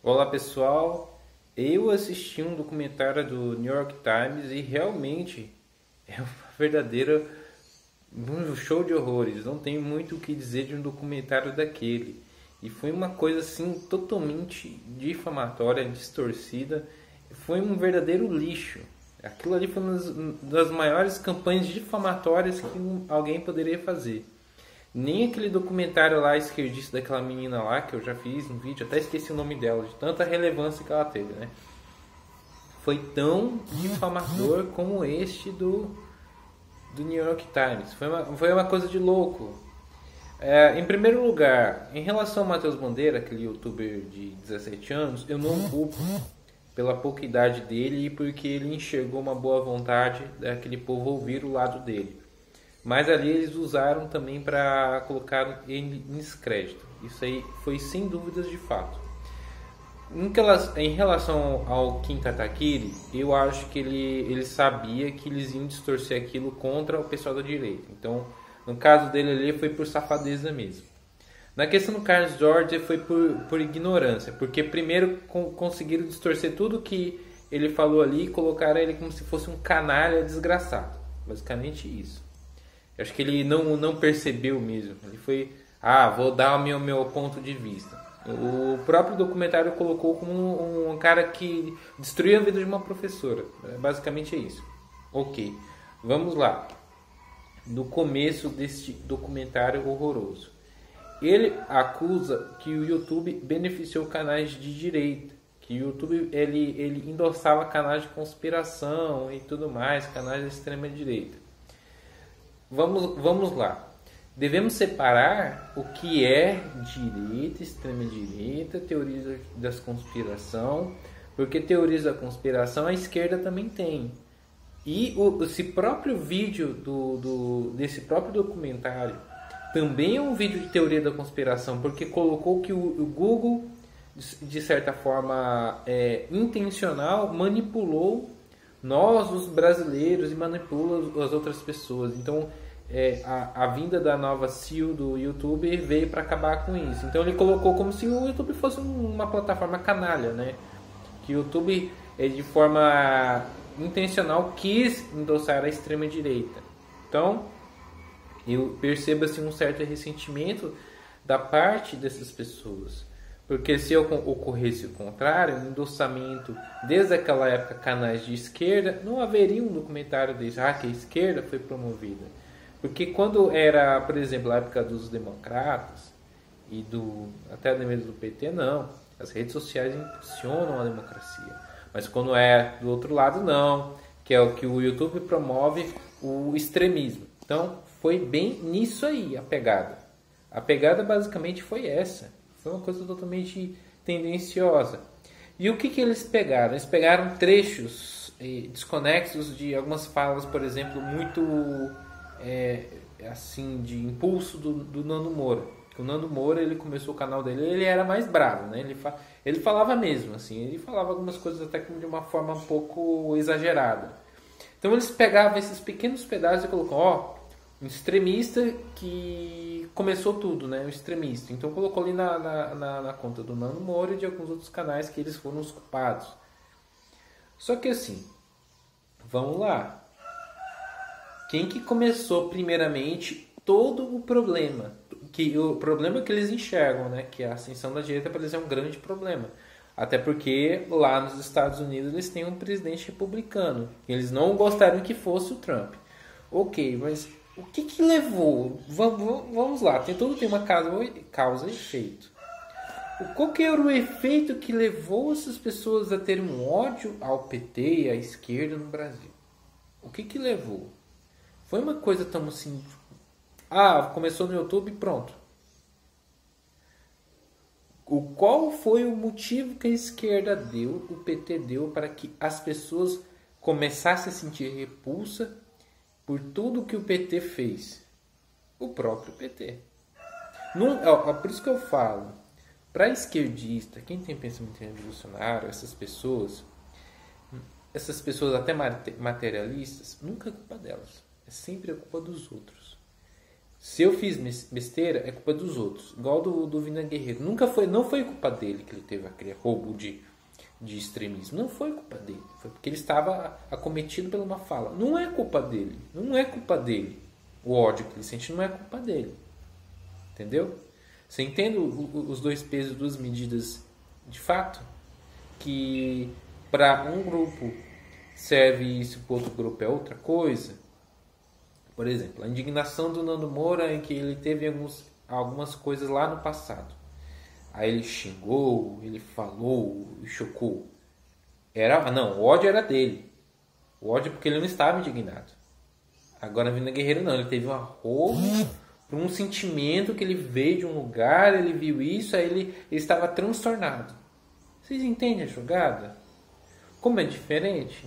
Olá pessoal, eu assisti um documentário do New York Times e realmente é uma verdadeira um show de horrores. Não tem muito o que dizer de um documentário daquele. E foi uma coisa assim totalmente difamatória, distorcida. Foi um verdadeiro lixo. Aquilo ali foi uma das maiores campanhas difamatórias que alguém poderia fazer. Nem aquele documentário lá esquerdista daquela menina lá, que eu já fiz um vídeo, até esqueci o nome dela, de tanta relevância que ela teve, né? Foi tão difamador como este do New York Times. Foi uma coisa de louco. Em primeiro lugar, em relação ao Matheus Bandeira, aquele youtuber de 17 anos, eu não culpo pela pouca idade dele e porque ele enxergou uma boa vontade daquele povo ouvir o lado dele. Mas ali eles usaram também para colocar ele em descrédito. Isso aí foi sem dúvidas de fato. Em relação ao Kim Kataguiri, eu acho que ele sabia que eles iam distorcer aquilo contra o pessoal da direita. Então, no caso dele ali, foi por safadeza mesmo. Na questão do Carlos Jorge, foi por ignorância. Porque primeiro conseguiram distorcer tudo que ele falou ali e colocaram ele como se fosse um canalha desgraçado. Basicamente isso. Eu acho que ele não percebeu mesmo. Ele foi, vou dar o meu ponto de vista. O próprio documentário colocou como um cara que destruiu a vida de uma professora. Basicamente é isso. Ok, vamos lá. No começo deste documentário horroroso. Ele acusa que o YouTube beneficiou canais de direita. Que o YouTube ele endossava canais de conspiração e tudo mais, canais da extrema direita. Vamos lá. Devemos separar o que é direita, extrema direita, teorias da conspiração, porque teorias da conspiração a esquerda também tem. E esse próprio vídeo desse próprio documentário também é um vídeo de teoria da conspiração, porque colocou que o Google, de certa forma intencional, manipulou nós, os brasileiros, e manipula as outras pessoas. Então, a vinda da nova CEO do YouTube veio para acabar com isso. Então, ele colocou como se o YouTube fosse uma plataforma canalha, né? Que o YouTube, de forma intencional, quis endossar a extrema-direita. Então, eu percebo assim, um certo ressentimento da parte dessas pessoas. Porque se ocorresse o contrário, um endossamento desde aquela época, canais de esquerda, não haveria um documentário desse, que a esquerda foi promovida. Porque quando era, por exemplo, a época dos democratas e até mesmo do PT, não. As redes sociais impulsionam a democracia. Mas quando é do outro lado, não. Que é o que o YouTube promove, o extremismo. Então, foi bem nisso aí a pegada. A pegada basicamente foi essa. Foi uma coisa totalmente tendenciosa. E o que eles pegaram? Eles pegaram trechos desconexos de algumas falas, por exemplo, muito assim de impulso do Nando Moura. O Nando Moura, ele começou o canal dele, ele era mais bravo, né? Ele falava mesmo, assim, ele falava algumas coisas até de uma forma um pouco exagerada. Então eles pegavam esses pequenos pedaços e colocavam, um extremista que começou tudo, né? Um extremista. Então colocou ali na conta do Nando Moura e de alguns outros canais que eles foram os culpados. Só que assim, vamos lá. Quem que começou primeiramente todo o problema? O problema que eles enxergam, né? Que a ascensão da direita para eles é um grande problema. Até porque lá nos Estados Unidos eles têm um presidente republicano. E eles não gostariam que fosse o Trump. Ok, mas o que levou? Vamos lá, tem uma causa e efeito. Qual que era o efeito que levou essas pessoas a terem um ódio ao PT e à esquerda no Brasil? O que levou? Foi uma coisa tão assim... começou no YouTube e pronto. Qual foi o motivo que a esquerda deu, o PT deu, para que as pessoas começassem a sentir repulsa por tudo que o PT fez? O próprio PT. Por isso que eu falo, para esquerdista, quem tem pensamento revolucionário, essas pessoas até materialistas, nunca é culpa delas. É sempre a culpa dos outros. Se eu fiz besteira, é culpa dos outros. Igual do Vina Guerreiro. Não foi culpa dele que ele teve aquele roubo de extremismo. Não foi culpa dele. Foi porque ele estava acometido por uma fala. Não é culpa dele. Não é culpa dele. O ódio que ele sente não é culpa dele. Entendeu? Você entende os dois pesos, duas medidas de fato? Que para um grupo serve isso, para outro grupo é outra coisa. Por exemplo, a indignação do Nando Moura em que ele teve algumas coisas lá no passado. Aí ele xingou, ele falou, chocou. O ódio era dele. O ódio porque ele não estava indignado. Agora, Vina Guerreiro não, ele teve um arrobo por um sentimento que ele veio de um lugar, ele viu isso, aí ele estava transtornado. Vocês entendem a jogada? Como é diferente?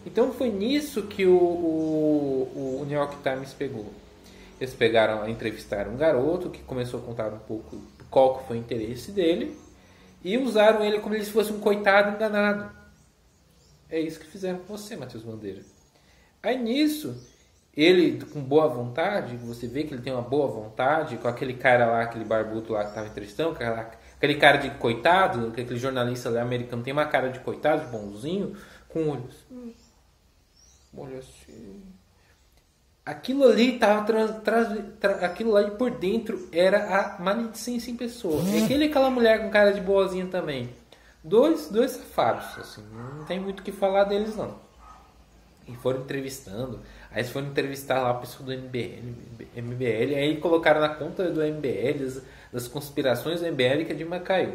Então foi nisso que o New York Times pegou. Eles entrevistaram um garoto que começou a contar um pouco qual foi o interesse dele e usaram ele como se fosse um coitado enganado. É isso que fizeram com você, Matheus Bandeira. Aí nisso, ele com boa vontade, você vê que ele tem uma boa vontade, com aquele cara lá, aquele barbudo lá que estava entrevistando, aquele cara de coitado, aquele jornalista lá americano tem uma cara de coitado, de bonzinho, com olhos. Olha assim. Aquilo ali estava aquilo ali por dentro era a maledicência em pessoa. E aquela mulher com cara de boazinha também. Dois safados, assim, não tem muito o que falar deles não. E foram entrevistando. Aí eles foram entrevistar lá o pessoal do MBL, aí colocaram na conta do MBL das conspirações do MBL que a Dilma caiu.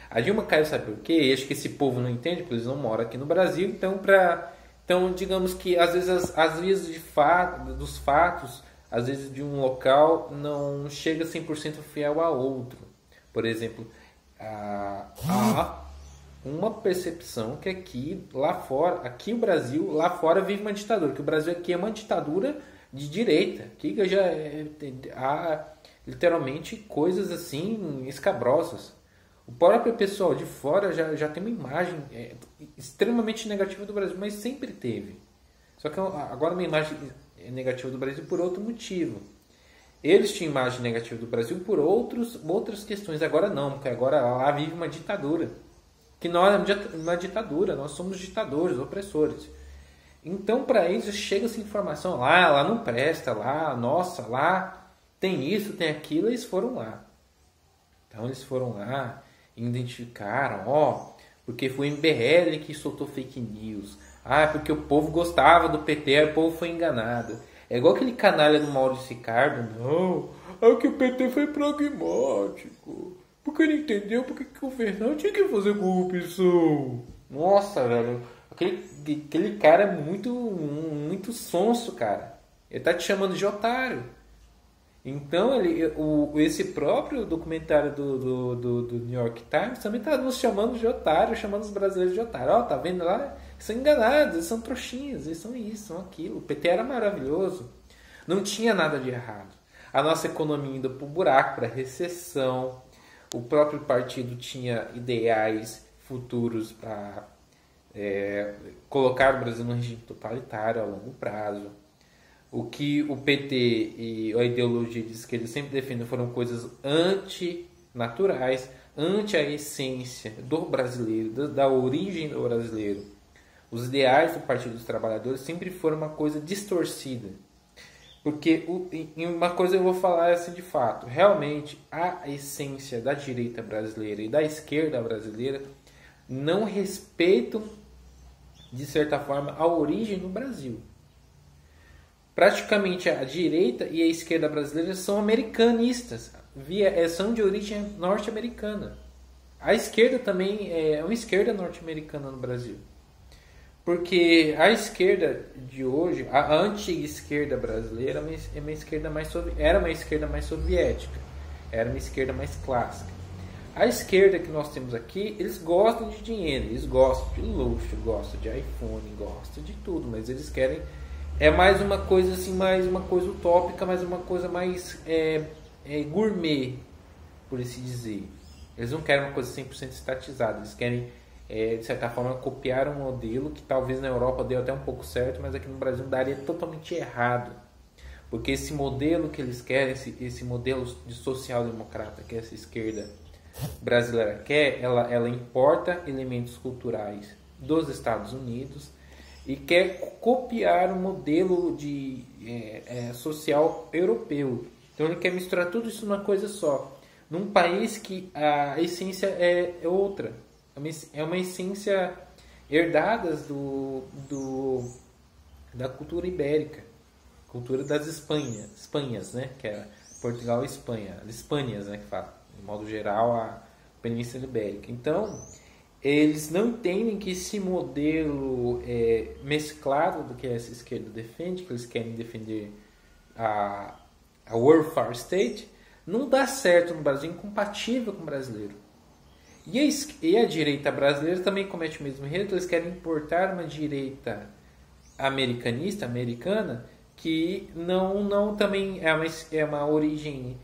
A Dilma caiu, sabe por quê? Acho que esse povo não entende, porque eles não moram aqui no Brasil, então digamos que às vezes as vias dos fatos, às vezes de um local, não chega 100% fiel a outro. Por exemplo, há uma percepção que aqui o Brasil, lá fora vive uma ditadura, que o Brasil aqui é uma ditadura de direita, que já há literalmente coisas assim escabrosas. O próprio pessoal de fora já tem uma imagem extremamente negativa do Brasil, mas sempre teve. Só que agora uma imagem negativa do Brasil por outro motivo. Eles tinham imagem negativa do Brasil por outras questões. Agora não, porque agora lá vive uma ditadura. Que nós é uma ditadura, nós somos ditadores, opressores. Então, para eles, chega essa informação lá não presta, lá tem isso, tem aquilo, eles foram lá. Então, eles foram lá, identificaram, porque foi o MBL que soltou fake news. Porque o povo gostava do PT, o povo foi enganado. É igual aquele canalha do Maurício Ricardo. Não, é que o PT foi pragmático. Porque ele entendeu porque que o Fernando tinha que fazer corrupção. Nossa, velho. Aquele cara é muito sonso, cara. Ele tá te chamando de otário. Então, esse próprio documentário do New York Times também tá nos chamando de otário, chamando os brasileiros de otário. Tá vendo lá? Eles são enganados, eles são trouxinhas, eles são isso, são aquilo. O PT era maravilhoso. Não tinha nada de errado. A nossa economia indo pro buraco, pra recessão. O próprio partido tinha ideais futuros para colocar o Brasil num regime totalitário a longo prazo. O que o PT e a ideologia de esquerda sempre defendem foram coisas antinaturais, anti a essência do brasileiro, da origem do brasileiro. Os ideais do Partido dos Trabalhadores sempre foram uma coisa distorcida. Porque uma coisa eu vou falar assim de fato, realmente a essência da direita brasileira e da esquerda brasileira não respeitam, de certa forma, a origem do Brasil. Praticamente a direita e a esquerda brasileira são americanistas, são de origem norte-americana. A esquerda também é uma esquerda norte-americana no Brasil. Porque a esquerda de hoje, a antiga esquerda brasileira, era uma esquerda mais soviética, era uma esquerda mais clássica. A esquerda que nós temos aqui, eles gostam de dinheiro, eles gostam de luxo, gostam de iPhone, gostam de tudo, mas eles querem mais uma coisa assim, mais uma coisa utópica, mais uma coisa mais gourmet, por assim dizer. Eles não querem uma coisa 100% estatizada, eles querem de certa forma copiar um modelo que talvez na Europa deu até um pouco certo, mas aqui no Brasil daria totalmente errado. Porque esse modelo que eles querem, esse modelo de social-democrata que essa esquerda brasileira quer, ela importa elementos culturais dos Estados Unidos e quer copiar o modelo de social europeu. Então ele quer misturar tudo isso numa coisa só, num país que a essência é outra, é uma essência herdadas da cultura ibérica, cultura das Espanhas, né, que é Portugal e Espanha, as Espanhas, né, que fala, de modo geral, a Península Ibérica. Então, eles não entendem que esse modelo mesclado do que essa esquerda defende, que eles querem defender a welfare state, não dá certo no Brasil, é incompatível com o brasileiro. E a direita brasileira também comete o mesmo erro, eles querem importar uma direita americana, que não também é uma origem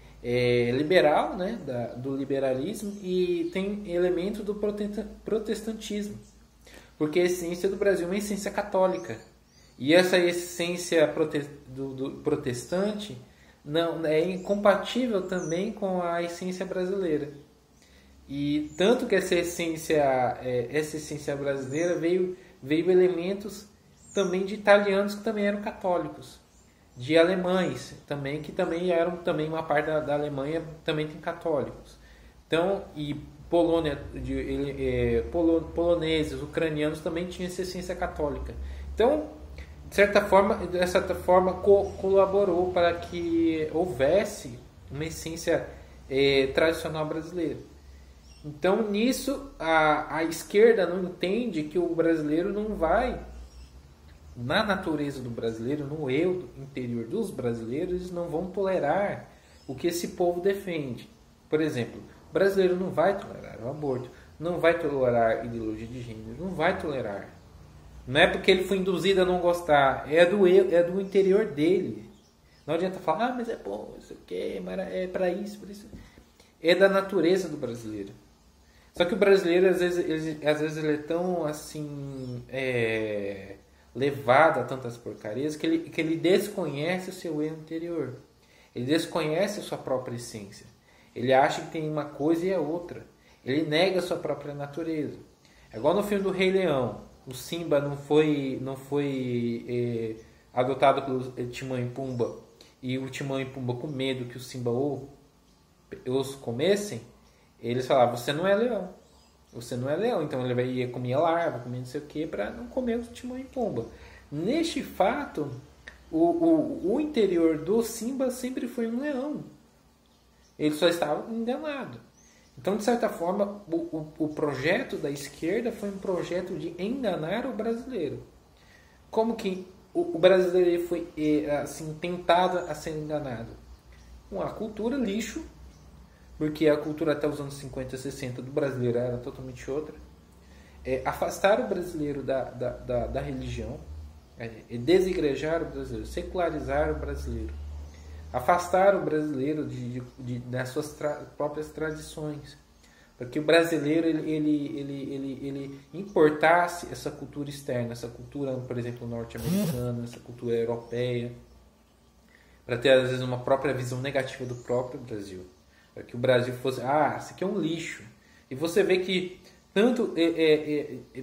liberal, né, do liberalismo, e tem elemento do protestantismo, porque a essência do Brasil é uma essência católica, e essa essência do protestante não é incompatível também com a essência brasileira. E tanto que essa essência brasileira veio elementos também de italianos que também eram católicos, de alemães também, que também eram também uma parte da Alemanha, também tem católicos. Então, e Polônia, poloneses, ucranianos também tinham essa essência católica. Então, de certa forma colaborou para que houvesse uma essência tradicional brasileira. Então, nisso, a esquerda não entende que o brasileiro não vai, na natureza do brasileiro, no eu interior dos brasileiros, eles não vão tolerar o que esse povo defende. Por exemplo, o brasileiro não vai tolerar o aborto, não vai tolerar ideologia de gênero, não vai tolerar. Não é porque ele foi induzido a não gostar, é do interior dele. Não adianta falar, mas é bom, isso aqui, é para isso, por isso. É da natureza do brasileiro. Só que o brasileiro, às vezes ele é tão assim, levado a tantas porcarias que ele desconhece o seu eu interior. Ele desconhece a sua própria essência. Ele acha que tem uma coisa e é outra. Ele nega a sua própria natureza. É igual no filme do Rei Leão. O Simba não foi adotado pelo Timão e Pumba, e o Timão e Pumba, com medo que o Simba os comessem, eles falavam: você não é leão. Você não é leão. Então ele ia comer larva, comer não sei o que, para não comer o Timão e Pumba. Neste fato, o interior do Simba sempre foi um leão. Ele só estava enganado. Então, de certa forma, o projeto da esquerda foi um projeto de enganar o brasileiro. Como que o brasileiro foi assim, tentado a ser enganado? Com a cultura lixo, porque a cultura até os anos 50 e 60 do brasileiro era totalmente outra. Afastar o brasileiro da religião, desigrejar o brasileiro, secularizar o brasileiro. Afastar o brasileiro das suas próprias tradições, para que o brasileiro ele importasse essa cultura externa, essa cultura, por exemplo, norte-americana, essa cultura europeia, para ter às vezes uma própria visão negativa do próprio Brasil, para que o Brasil fosse, isso aqui é um lixo. E você vê que tanto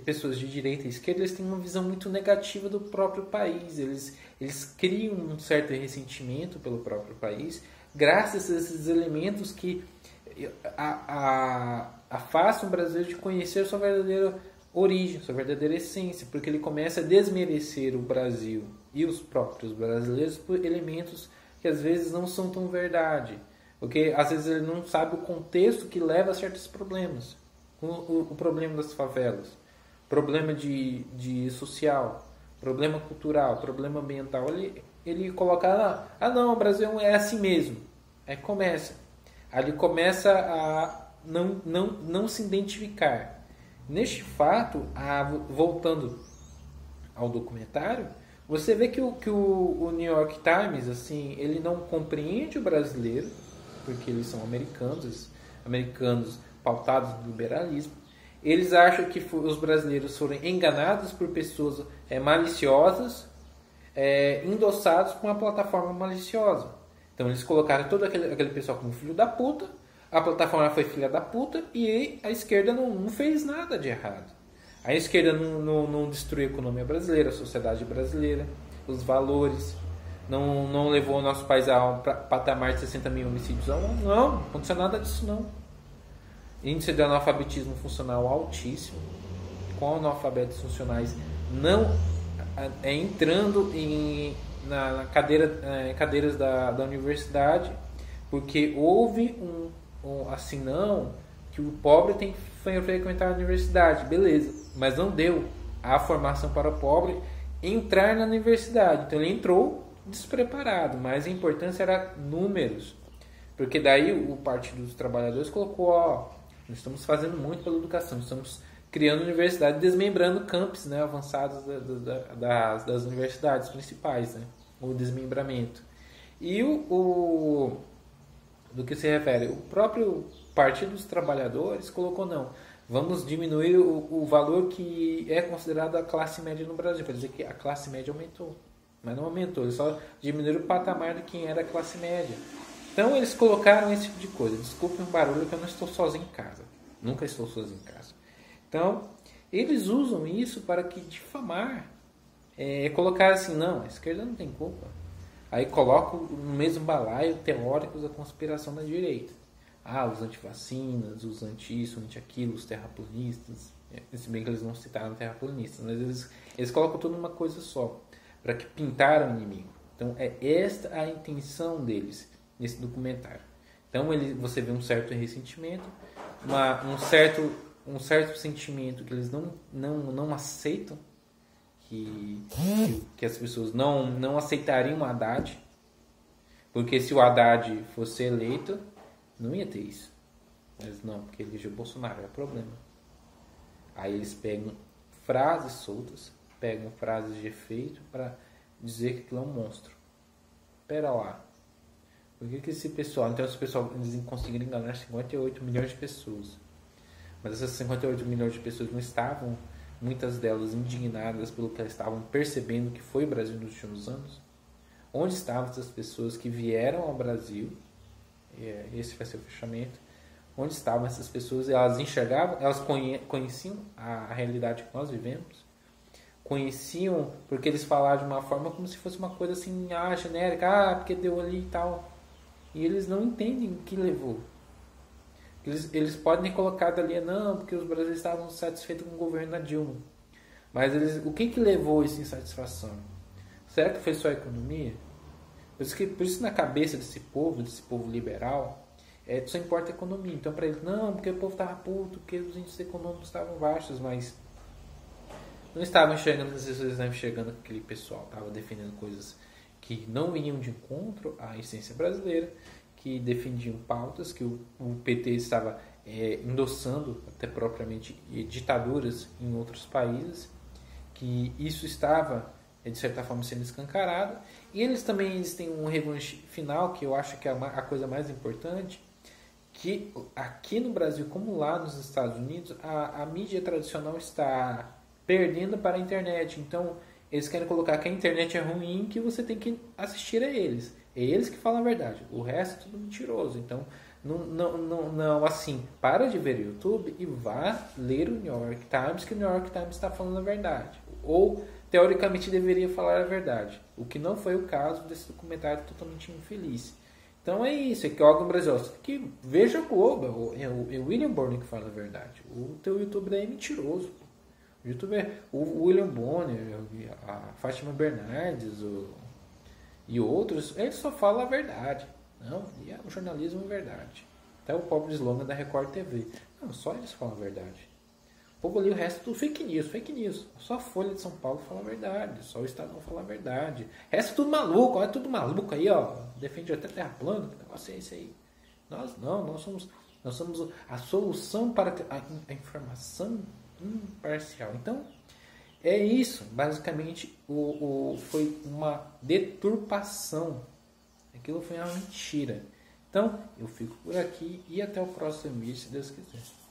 pessoas de direita e esquerda, eles têm uma visão muito negativa do próprio país. Eles criam um certo ressentimento pelo próprio país, graças a esses elementos que afastam o brasileiro de conhecer sua verdadeira origem, sua verdadeira essência, porque ele começa a desmerecer o Brasil e os próprios brasileiros por elementos que às vezes não são tão verdade, porque às vezes ele não sabe o contexto que leva a certos problemas. O problema das favelas, problema de social, problema cultural, problema ambiental, ele coloca, não, o Brasil é assim mesmo. Aí ele começa a não se identificar. Neste fato, voltando ao documentário, você vê que o New York Times, assim, ele não compreende o brasileiro, porque eles são americanos pautados no liberalismo. Eles acham que os brasileiros foram enganados por pessoas maliciosas, endossados com uma plataforma maliciosa. Então eles colocaram todo aquele pessoal como filho da puta, a plataforma foi filha da puta e a esquerda não fez nada de errado. A esquerda não destruiu a economia brasileira, a sociedade brasileira, os valores, não levou o nosso país a um patamar de 60 mil homicídios ao ano. Não aconteceu nada disso não. Índice de analfabetismo funcional altíssimo, com analfabetos funcionais não entrando na cadeiras da universidade, porque houve assim não, que o pobre tem que frequentar a universidade, beleza, mas não deu a formação para o pobre entrar na universidade. Então ele entrou despreparado, mas a importância era números, porque daí o Partido dos Trabalhadores colocou, nós estamos fazendo muito pela educação, estamos criando universidade, desmembrando campos, né, avançados das universidades principais, né, o desmembramento. E do que se refere, o próprio Partido dos Trabalhadores colocou não, vamos diminuir o valor que é considerado a classe média no Brasil, para dizer que a classe média aumentou, mas não aumentou, eles só diminuíram o patamar de quem era a classe média. Então eles colocaram esse tipo de coisa. Desculpem o barulho que eu não estou sozinho em casa, nunca estou sozinho em casa. Então eles usam isso para que difamar, colocar assim, não, a esquerda não tem culpa. Aí colocam no mesmo balaio teóricos da conspiração da direita. Os antivacinas, os anti-isso, anti-aquilo, os terraplanistas. Se bem que eles não citaram terraplanistas, mas eles colocam tudo numa coisa só, para que pintaram o inimigo. Então é esta a intenção deles nesse documentário. Então você vê um certo ressentimento, um certo sentimento que eles não aceitam, que as pessoas não aceitariam o Haddad, porque se o Haddad fosse eleito, não ia ter isso. Mas não, porque elegeu Bolsonaro, é problema. Aí eles pegam frases soltas, pegam frases de efeito para dizer que aquilo é um monstro. Pera lá. Por que esse pessoal... Então esse pessoal, eles conseguiram enganar 58 milhões de pessoas. Mas essas 58 milhões de pessoas não estavam, muitas delas indignadas pelo que elas estavam percebendo que foi o Brasil nos últimos anos. Onde estavam essas pessoas que vieram ao Brasil? Esse vai ser o fechamento. Onde estavam essas pessoas? Elas enxergavam, elas conheciam a realidade que nós vivemos, conheciam, porque eles falaram de uma forma como se fosse uma coisa assim, genérica, porque deu ali e tal. E eles não entendem o que levou. Eles podem ter colocado ali, não, porque os brasileiros estavam satisfeitos com o governo da Dilma. Mas o que levou essa insatisfação? Será que foi só a economia? Por isso na cabeça desse povo liberal, só importa a economia. Então para eles, não, porque o povo estava puto, porque os índices econômicos estavam baixos, mas não estavam enxergando, as pessoas estavam enxergando que aquele pessoal estava defendendo coisas que não vinham de encontro à essência brasileira, que defendiam pautas que o PT estava endossando, até propriamente ditaduras em outros países, que isso estava, de certa forma, sendo escancarado. E eles têm um revanche final, que eu acho que é a coisa mais importante, que aqui no Brasil, como lá nos Estados Unidos, a mídia tradicional está perdendo para a internet. Então, eles querem colocar que a internet é ruim, que você tem que assistir a eles. É eles que falam a verdade. O resto é tudo mentiroso. Então, não assim, para de ver o YouTube e vá ler o New York Times, que o New York Times está falando a verdade. Ou, teoricamente, deveria falar a verdade. O que não foi o caso desse documentário totalmente infeliz. Então é isso, é que o Brasil, que veja a Globo, é o William Bonner que fala a verdade. O teu YouTube daí é mentiroso. Pô. O YouTube o William Bonner, a Fátima Bernardes e outros, eles só falam a verdade. Não, e o jornalismo é verdade. Até o pobre slogan da Record TV. Não, só eles falam a verdade. O povo ali, o resto é tudo fake news. Só a Folha de São Paulo fala a verdade. Só o Estadão fala a verdade. O resto é tudo maluco. Olha, tudo maluco aí, ó. Defende até terra plana. Que negócio é esse aí? Nós não. Nós somos a solução para a informação imparcial. Então, é isso. Basicamente, foi uma deturpação. Aquilo foi uma mentira. Então, eu fico por aqui e até o próximo vídeo, se Deus quiser.